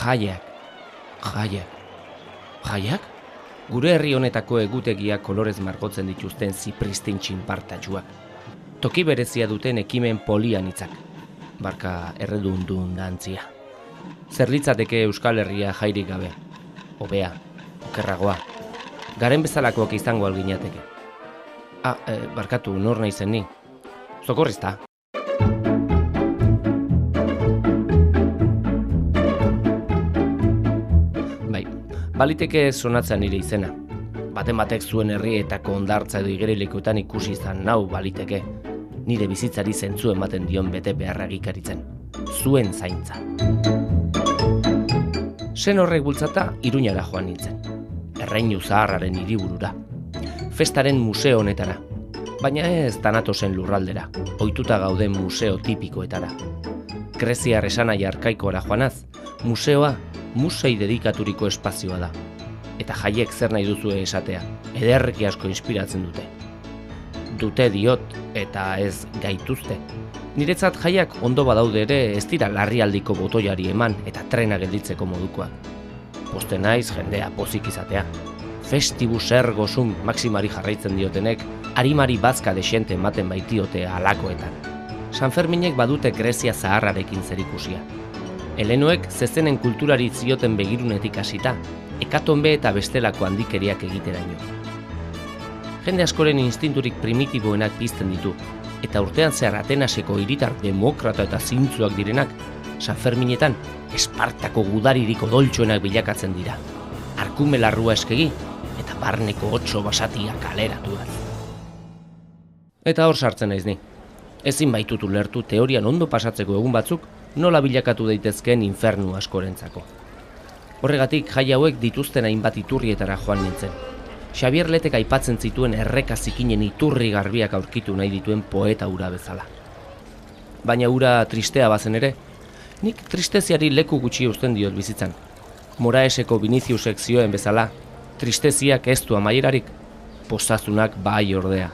Jaiak. Jaiak? Gure herri honetako egutegiak kolorez margotzen dituzten zipristin txinpartatxuak. Toki berezia duten ekimen polianitzak. Barka erredundantzia. Zerlitzateke Euskal Herria jairik gabe. Hobea, okerragoa. Garen bezalakoak izango alginateke. Barkatu, nor naizen ni. Sokorrizta. Baliteke sonatzen nire izena. Baten batek zuen herrietako hondartza edo igerilekuetan ikusi izan nau baliteke. Nire bizitzari zentzu ematen dion bete beharra egikaritzen. Zuen zaintza. Sen horrek bultzata Iruñara joan nintzen. Erreinu zaharraren hiriburura. Festaren museo honetara. Baina ez Tanatosen lurraldera. Ohituta gauden museo tipikoetara. Greziar esanai arkaikora joanaz, museoa musei dedikaturiko espazioa da. Eta jaiek zer nahi duzue esatea, ederreki asko inspiratzen dute. Dute diot, eta ez gaituzte. Niretzat jaiak ondo badaude ere ez dira larrialdiko botoiari eman eta trena gelditzeko modukoak. Poste naiz jendea pozik izatea. Festibus ergosum maximari jarraitzen diotenek, harimari bazka desente ematen baitiote halakoetan. Sanferminek badute Grezia zaharrarekin zerikusia. Helenoek zezenen kulturari zioten begirunetik hasita, hekatonbe eta bestelako handikeriak egiteraino. Jende askoren instinturik primitiboenak pizten ditu, eta urtean zehar Atenaseko hiritar demokrata eta zintzuak direnak, Sanferminetan Espartako gudaririk odoltsuenak bilakatzen dira. Arkume larrua eskegi, eta barneko 8 basatia kaleratuaz. Eta hor sartzen naiz ni. Ezin baitut ulertu teorian ondo pasatzeko egun batzuk, nola bilakatu daitezkeen infernu askorentzako. Horregatik jai hauek dituzten hainbat iturrietara joan nintzen. Xabier Letek aipatzen zituen erreka zikinen iturri garbiak aurkitu nahi dituen poeta hura bezala. Baina hura tristea bazen ere, nik tristeziari leku gutxi uzten diot bizitzan. Moraeseko Viniciusek zioen bezala, tristeziak ez du amaierarik, pozazunak bai ordea.